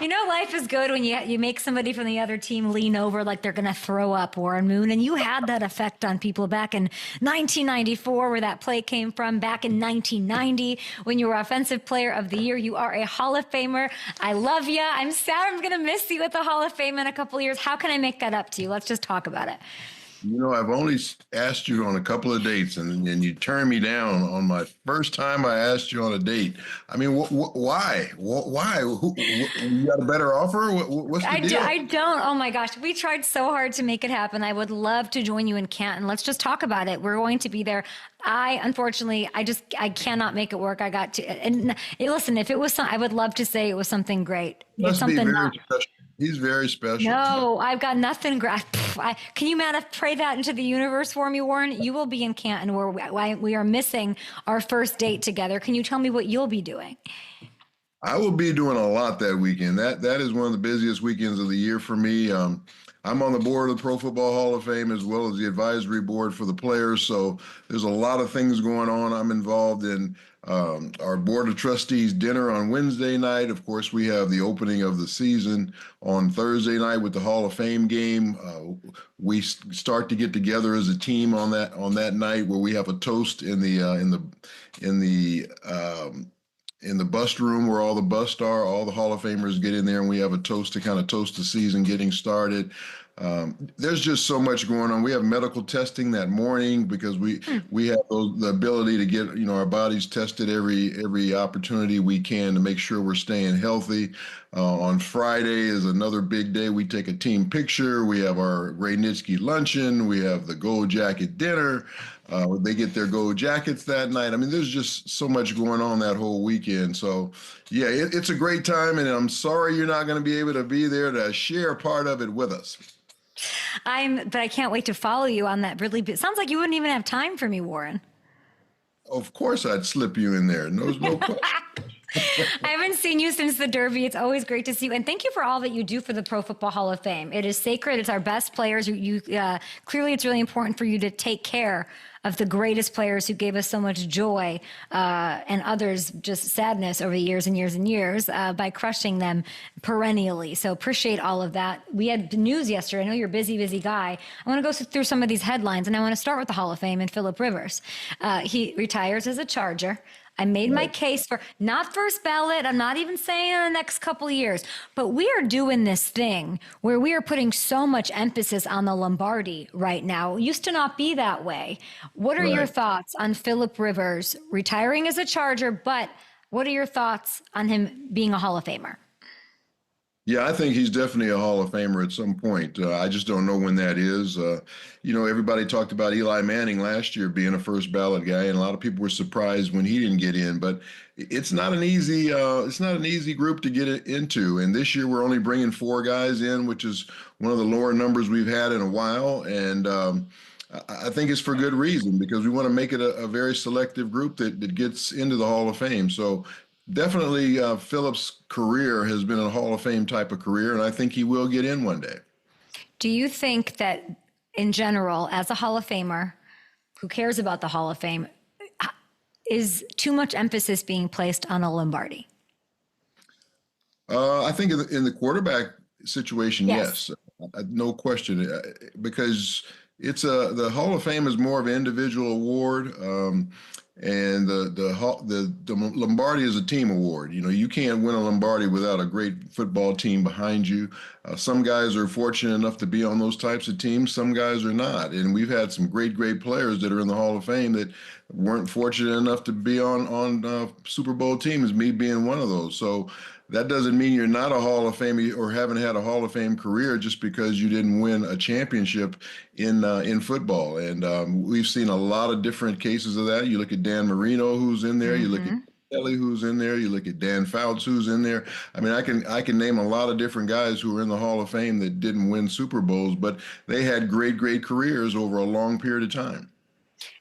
You know, life is good when you make somebody from the other team lean over like they're going to throw up, Warren Moon. And you had that effect on people back in 1994, where that play came from, back in 1990, when you were Offensive Player of the Year. You are a Hall of Famer. I love you. I'm sad I'm going to miss you at the Hall of Fame in a couple of years. How can I make that up to you? Let's just talk about it. You know, I've only asked you on a couple of dates, and you turned me down on my first time I asked you on a date. I mean, why? Why? You got a better offer? What's the deal? I don't. Oh my gosh. We tried so hard to make it happen. I would love to join you in Canton. Let's just talk about it. We're going to be there. Unfortunately, I cannot make it work. I got to, and listen, if it was I would love to say it was something great. It's something not. Special. He's very special. No, I've got nothing. Can you pray that into the universe for me, Warren? You will be in Canton, where we are missing our first date together. Can you tell me what you'll be doing? I will be doing a lot that weekend. That is one of the busiest weekends of the year for me. I'm on the board of the Pro Football Hall of Fame, as well as the advisory board for the players. So there's a lot of things going on. I'm involved in our Board of Trustees dinner on Wednesday night. Of course, we have the opening of the season on Thursday night with the Hall of Fame game. We start to get together as a team on that night, where we have a toast in the bus room where all the busts are. All the Hall of Famers get in there, and we have a toast to kind of toast the season getting started. There's just so much going on. We have medical testing that morning, because we have the ability to get our bodies tested every opportunity we can to make sure we're staying healthy. On Friday is another big day. We take a team picture. We have our Ray Nitschke luncheon. We have the Gold Jacket dinner. They get their gold jackets that night. I mean, there's just so much going on that whole weekend. So, yeah, it's a great time, and I'm sorry you're not going to be able to be there to share part of it with us. But I can't wait to follow you on that. It sounds like you wouldn't even have time for me, Warren. Of course, I'd slip you in there. No question. I haven't seen you since the Derby. It's always great to see you. And thank you for all that you do for the Pro Football Hall of Fame. It is sacred. It's our best players. Clearly, it's really important for you to take care of the greatest players who gave us so much joy and others just sadness over the years and years and years by crushing them perennially. So appreciate all of that. We had news yesterday. I know you're a busy guy. I want to go through some of these headlines, and I want to start with the Hall of Fame and Phillip Rivers. He retires as a Charger. I made my case for not first ballot. I'm not even saying in the next couple of years, but we are doing this thing where we are putting so much emphasis on the Lombardi right now. It used to not be that way. What are your thoughts on Phillip Rivers retiring as a Charger, but what are your thoughts on him being a Hall of Famer? Yeah, I think he's definitely a Hall of Famer at some point. I just don't know when that is. Everybody talked about Eli Manning last year being a first ballot guy, and a lot of people were surprised when he didn't get in. But it's not an easy group to get into. And this year we're only bringing 4 guys in, which is one of the lower numbers we've had in a while. And I think it's for good reason, because we want to make it a very selective group that gets into the Hall of Fame. So definitely, Phillip's career has been a Hall of Fame type of career, and I think he will get in one day. Do you think that, in general, as a Hall of Famer, who cares about the Hall of Fame, is too much emphasis being placed on a Lombardi? I think in the quarterback situation, yes. No question, because the Hall of Fame is more of an individual award. And the Lombardi is a team award. You can't win a Lombardi without a great football team behind you. Some guys are fortunate enough to be on those types of teams. Some guys are not. And we've had some great players that are in the Hall of Fame that weren't fortunate enough to be on Super Bowl teams, me being one of those. So that doesn't mean you're not a Hall of Fame or haven't had a Hall of Fame career just because you didn't win a championship in football. And we've seen a lot of different cases of that. You look at Dan Marino, who's in there. You look at Kelly, who's in there. You look at Dan Fouts, who's in there. I mean, I can name a lot of different guys who are in the Hall of Fame that didn't win Super Bowls, but they had great careers over a long period of time.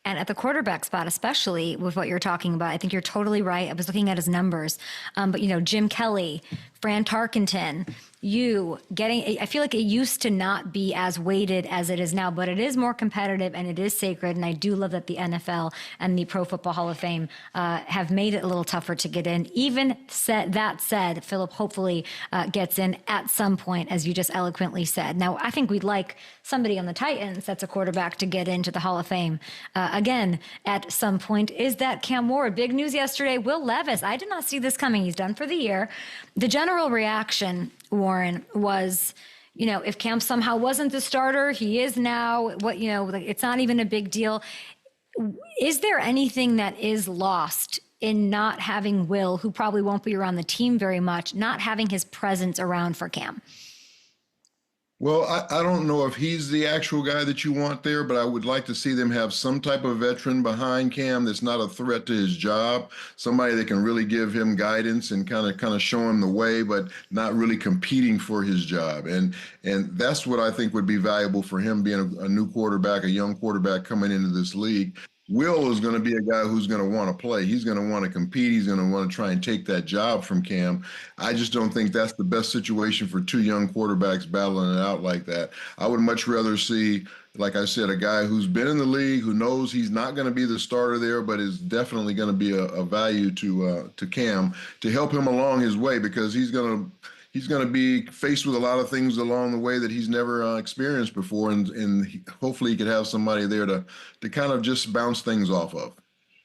And at the quarterback spot, especially with what you're talking about, I think you're totally right. I was looking at his numbers. But, Jim Kelly, Fran Tarkenton, you getting, I feel like it used to not be as weighted as it is now, but it is more competitive and it is sacred. And I do love that the NFL and the Pro Football Hall of Fame have made it a little tougher to get in. Even that said, Philip hopefully gets in at some point, as you just eloquently said. Now, I think we'd like somebody on the Titans that's a quarterback to get into the Hall of Fame again at some point. Is that Cam Ward? Big news yesterday. Will Levis. I did not see this coming. He's done for the year. The general reaction, Warren, was, if Cam somehow wasn't the starter, he is now. It's not even a big deal. Is there anything that is lost in not having Will, who probably won't be around the team very much, not having his presence around for Cam? Well, I don't know if he's the actual guy that you want there, but I would like to see them have some type of veteran behind Cam that's not a threat to his job, somebody that can really give him guidance and kind of show him the way, but not really competing for his job. And that's what I think would be valuable for him, being a new quarterback, a young quarterback coming into this league. Will is going to be a guy who's going to want to play. He's going to want to compete. He's going to want to try and take that job from Cam. I just don't think that's the best situation for two young quarterbacks battling it out like that. I would much rather see, like I said, a guy who's been in the league, who knows he's not going to be the starter there, but is definitely going to be a value to Cam to help him along his way, because he's going to be faced with a lot of things along the way that he's never experienced before, and hopefully he could have somebody there to kind of just bounce things off of.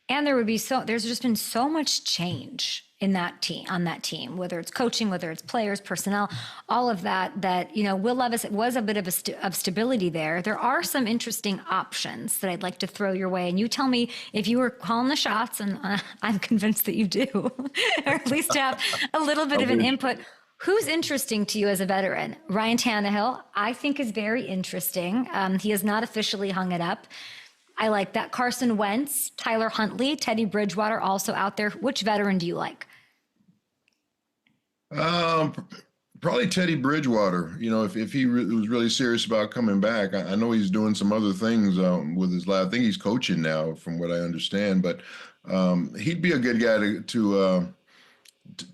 And there's just been so much change in that team, on that team, whether it's coaching, whether it's players, personnel, all of that, Will Levis, it was a bit of stability there. There are some interesting options that I'd like to throw your way. And you tell me if you were calling the shots, and I'm convinced that you do, or at least have a little bit of an input. Who's interesting to you as a veteran? Ryan Tannehill, I think, is very interesting. He has not officially hung it up. I like that. Carson Wentz, Tyler Huntley, Teddy Bridgewater also out there. Which veteran do you like? Probably Teddy Bridgewater. If he was really serious about coming back, I know he's doing some other things with his life. I think he's coaching now, from what I understand. But he'd be a good guy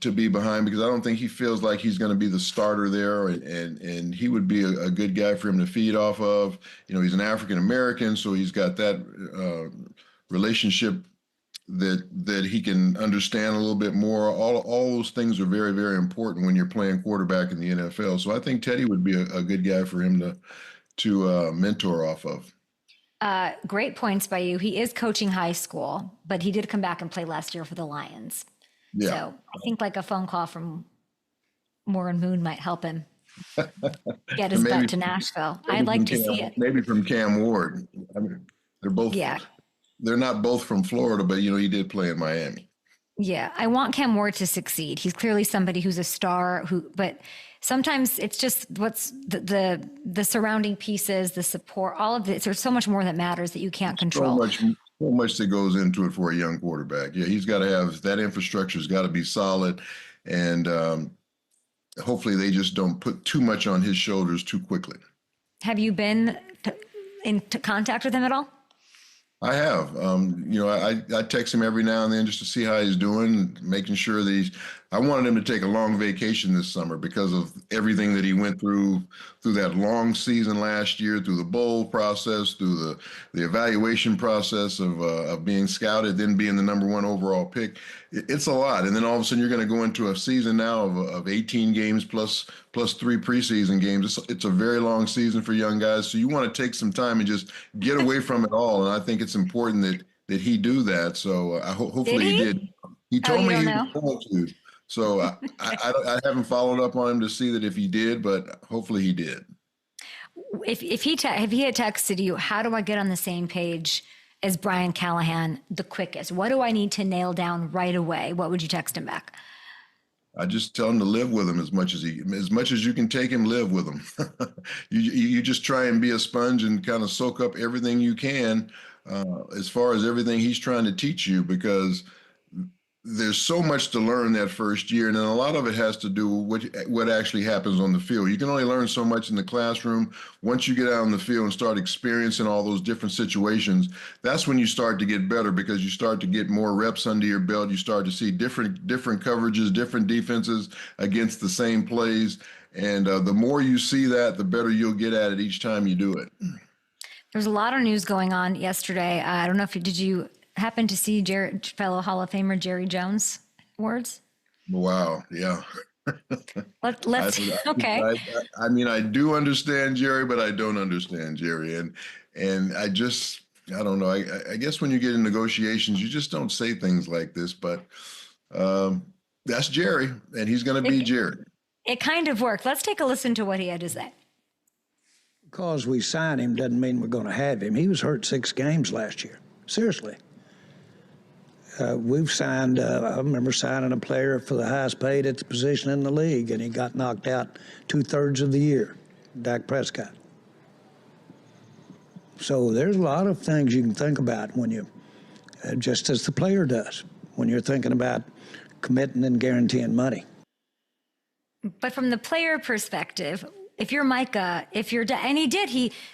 to be behind, because I don't think he feels like he's going to be the starter there, and he would be a good guy for him to feed off of. He's an African American, so he's got that relationship that he can understand a little bit more. All those things are very, very important when you're playing quarterback in the NFL. So I think Teddy would be a good guy for him to mentor off of. Great points by you. He is coaching high school, but he did come back and play last year for the Lions. Yeah. So I think like a phone call from Warren Moon might help him get his butt to Nashville. I'd like to see it. Maybe from Cam Ward. I mean, they're both. Yeah. They're not both from Florida, but he did play in Miami. Yeah, I want Cam Ward to succeed. He's clearly somebody who's a star. But sometimes it's just what's the surrounding pieces, the support, all of this. There's so much more that matters that you can't control. So much that goes into it for a young quarterback. Yeah, he's got to have that infrastructure's got to be solid, and hopefully they just don't put too much on his shoulders too quickly. Have you been in contact with him at all? I have. I text him every now and then just to see how he's doing, making sure that I wanted him to take a long vacation this summer because of everything that he went through that long season last year, through the bowl process, through the evaluation process of being scouted, then being the #1 overall pick. It's a lot. And then all of a sudden you're going to go into a season now of 18 games plus 3 preseason games. It's a very long season for young guys. So you want to take some time and just get away from it all. And I think it's important that he do that. So hopefully he did. He told me he was going to. So I haven't followed up on him to see that if he did, but hopefully he did. If he had texted you, how do I get on the same page as Brian Callahan the quickest? What do I need to nail down right away? What would you text him back? I just tell him to live with him as much as you can take him, live with him. You just try and be a sponge and kind of soak up everything you can as far as everything he's trying to teach you, because there's so much to learn that first year, and then a lot of it has to do with what actually happens on the field. You can only learn so much in the classroom. Once you get out on the field and start experiencing all those different situations, that's when you start to get better, because you start to get more reps under your belt. You start to see different coverages, different defenses against the same plays, And the more you see that, the better you'll get at it each time you do it. There's a lot of news going on yesterday. I don't know if did you happen to see fellow Hall of Famer Jerry Jones' words? Wow. Yeah. Let's okay. I mean, I do understand Jerry, but I don't understand Jerry. And I don't know. I guess when you get in negotiations, you just don't say things like this, but that's Jerry, and he's going to be Jerry. It kind of worked. Let's take a listen to what he had to say. Because we signed him doesn't mean we're going to have him. He was hurt 6 games last year. Seriously. We've signed, I remember signing a player for the highest paid at the position in the league, and he got knocked out 2/3 of the year, Dak Prescott. So there's a lot of things you can think about when you, just as the player does, when you're thinking about committing and guaranteeing money. But from the player perspective, if you're Micah, he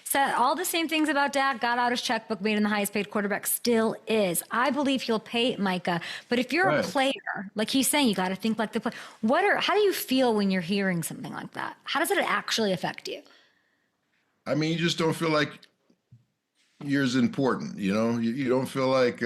said all the same things about Dak, got out his checkbook, made him the highest paid quarterback, still is. I believe he'll pay Micah. But if you're a player, like he's saying, you got to think like the player. How do you feel when you're hearing something like that? How does it actually affect you? I mean, you just don't feel like you're as important, you know? You don't feel like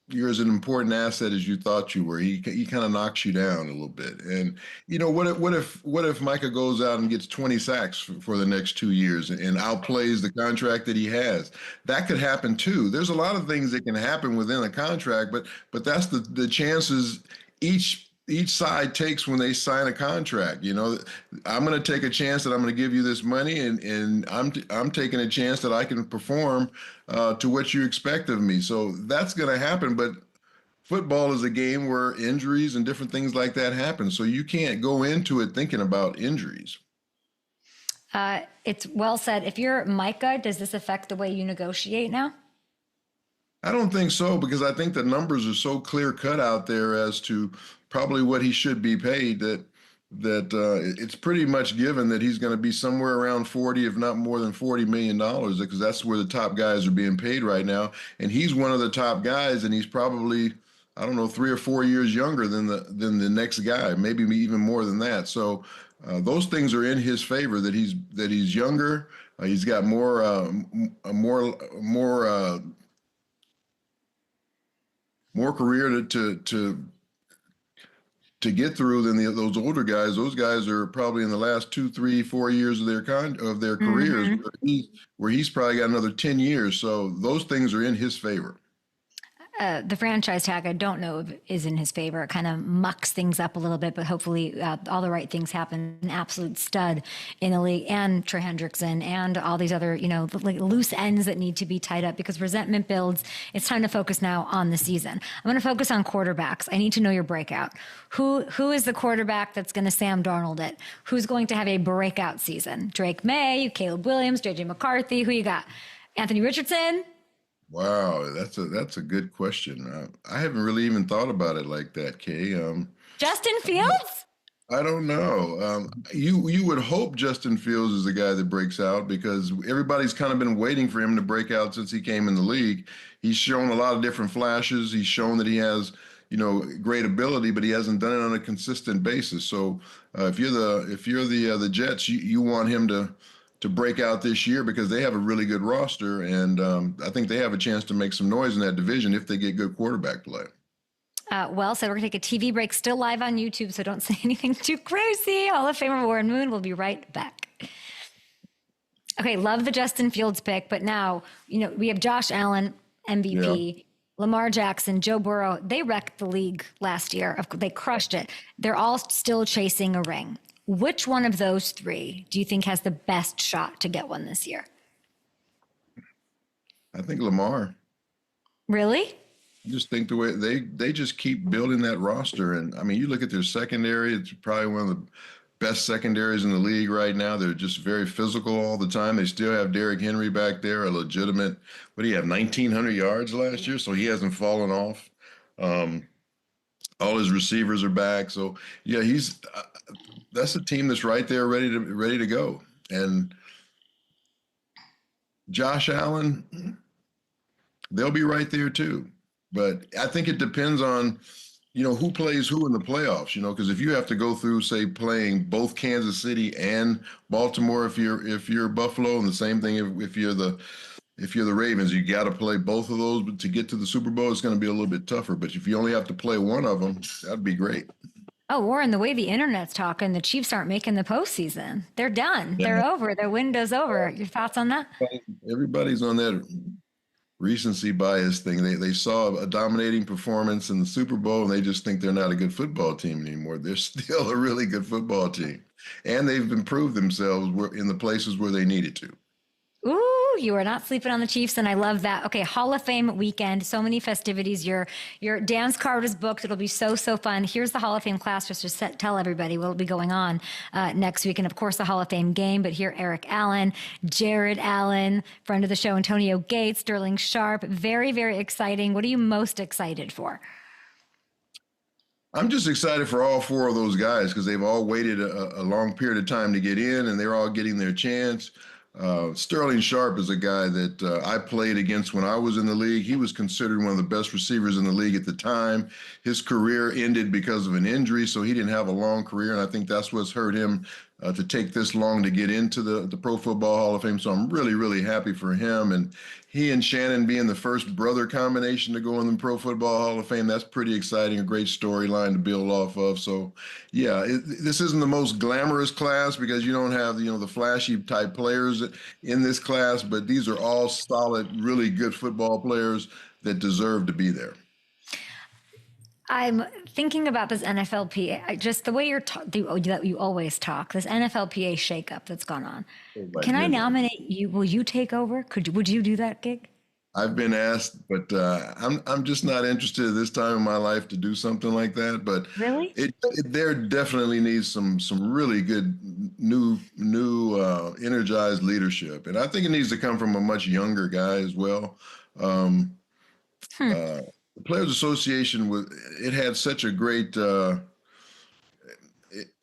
you're as an important asset as you thought you were. He kind of knocks you down a little bit. And you know, what if Micah goes out and gets 20 sacks for the next 2 years and outplays the contract that he has? That could happen too. There's a lot of things that can happen within a contract, but that's the chances each side takes when they sign a contract. You know, I'm going to take a chance that I'm going to give you this money, and I'm taking a chance that I can perform to what you expect of me. So that's going to happen. But football is a game where injuries and different things like that happen. So you can't go into it thinking about injuries. It's well said. If you're Micah, does this affect the way you negotiate now? I don't think so, because I think the numbers are so clear cut out there as to probably what he should be paid that it's pretty much given that he's going to be somewhere around 40, if not more than $40 million, because that's where the top guys are being paid right now. And he's one of the top guys, and he's probably, I don't know, 3 or 4 years younger than the next guy, maybe even more than that. So those things are in his favor, that he's younger. He's got more career to get through than those older guys. Those guys are probably in the last 2, 3, 4 years of their careers, where he's probably got another 10 years. So those things are in his favor. The franchise tag, I don't know if is in his favor. It kind of mucks things up a little bit, but hopefully all the right things happen. An absolute stud in the league, and Trey Hendrickson, and all these other, like loose ends that need to be tied up because resentment builds. It's time to focus now on the season. I'm going to focus on quarterbacks. I need to know your breakout. Who is the quarterback that's going to Sam Darnold it? Who's going to have a breakout season? Drake May, Caleb Williams, JJ McCarthy. Who you got? Anthony Richardson? Wow, that's a good question. I haven't really even thought about it like that, Kay. Justin Fields? I don't know. You would hope Justin Fields is the guy that breaks out, because everybody's kind of been waiting for him to break out since he came in the league. He's shown a lot of different flashes. He's shown that he has, great ability, but he hasn't done it on a consistent basis. So if you're the Jets, you want him to break out this year, because they have a really good roster, and I think they have a chance to make some noise in that division if they get good quarterback play. Well said. We're going to take a TV break, still live on YouTube, so don't say anything too crazy. Hall of Famer Warren Moon will be right back. Okay, love the Justin Fields pick, but now, we have Josh Allen, MVP, Lamar Jackson, Joe Burrow. They wrecked the league last year. They crushed it. They're all still chasing a ring. Which one of those 3 do you think has the best shot to get one this year? I think Lamar. Really? I just think the way they just keep building that roster. And I mean, you look at their secondary, it's probably one of the best secondaries in the league right now. They're just very physical all the time. They still have Derrick Henry back there, a legitimate, what do you have, 1,900 yards last year? So he hasn't fallen off. All his receivers are back. So yeah, that's a team that's right there ready to go. And Josh Allen, they'll be right there too. But I think it depends on who plays who in the playoffs, because if you have to go through, say, playing both Kansas City and Baltimore, if you're Buffalo, and the same thing if you're the Ravens, you got to play both of those. But to get to the Super Bowl, it's going to be a little bit tougher. But if you only have to play one of them, that'd be great. Oh, Warren, the way the internet's talking, the Chiefs aren't making the postseason. They're done. Yeah. They're over. Their window's over. Your thoughts on that? Everybody's on that recency bias thing. They saw a dominating performance in the Super Bowl, and they just think they're not a good football team anymore. They're still a really good football team, and they've improved themselves in the places where they needed to. Ooh, you are not sleeping on the Chiefs, and I love that. Okay, Hall of Fame weekend, so many festivities. Your dance card is booked. It'll be so fun. Here's the Hall of Fame class just to tell everybody what'll be going on next week, and of course the Hall of Fame game. But here, Eric Allen, Jared Allen, friend of the show, Antonio Gates, Sterling Sharp. Very, very exciting. What are you most excited for? I'm just excited for all four of those guys because they've all waited a long period of time to get in, and they're all getting their chance. Sterling Sharp is a guy that I played against when I was in the league. He was considered one of the best receivers in the league at the time. His career ended because of an injury, so he didn't have a long career, and I think that's what's hurt him to take this long to get into the Pro Football Hall of Fame. So I'm really, really happy for him. And he and Shannon being the first brother combination to go in the Pro Football Hall of Fame, that's pretty exciting, a great storyline to build off of. So, yeah, this isn't the most glamorous class because you don't have, the flashy type players in this class, but these are all solid, really good football players that deserve to be there. I'm thinking about this NFLPA, just the way you always talk, this NFLPA shakeup that's gone on. Oh, Can I nominate you? Will you take over? Would you do that gig? I've been asked, but I'm just not interested at this time in my life to do something like that. But really, there definitely needs some really good new energized leadership, and I think it needs to come from a much younger guy as well. The Players Association had such a great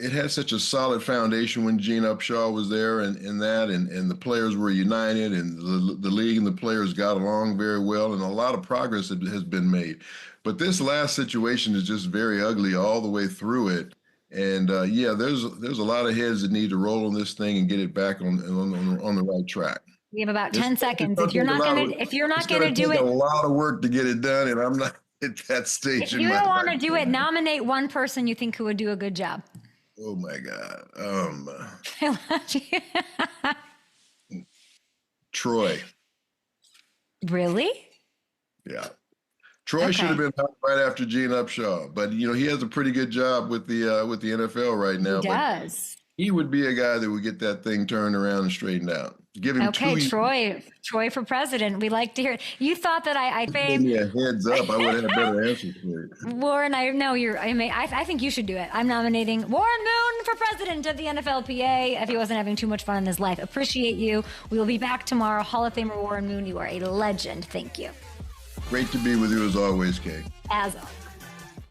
it had such a solid foundation when Gene Upshaw was there, and the players were united, and the league and the players got along very well, and a lot of progress has been made. But this last situation is just very ugly all the way through it. And there's a lot of heads that need to roll on this thing and get it back on the right track. We have about 10 seconds. If you're not going to do it, a lot of work to get it done, and I'm not at that stage. If you don't want to do it, nominate one person you think who would do a good job. Oh my God. Troy. Really? Yeah. Troy should have been out right after Gene Upshaw, but he has a pretty good job with the NFL right now. He does. He would be a guy that would get that thing turned around and straightened out. Give him Troy for president. We like to hear it. You thought that I gave me a heads up. I would have better answers for it. Warren, I think you should do it. I'm nominating Warren Moon for president of the NFLPA if he wasn't having too much fun in his life. Appreciate you. We will be back tomorrow. Hall of Famer Warren Moon, you are a legend. Thank you. Great to be with you as always, Kay. As always.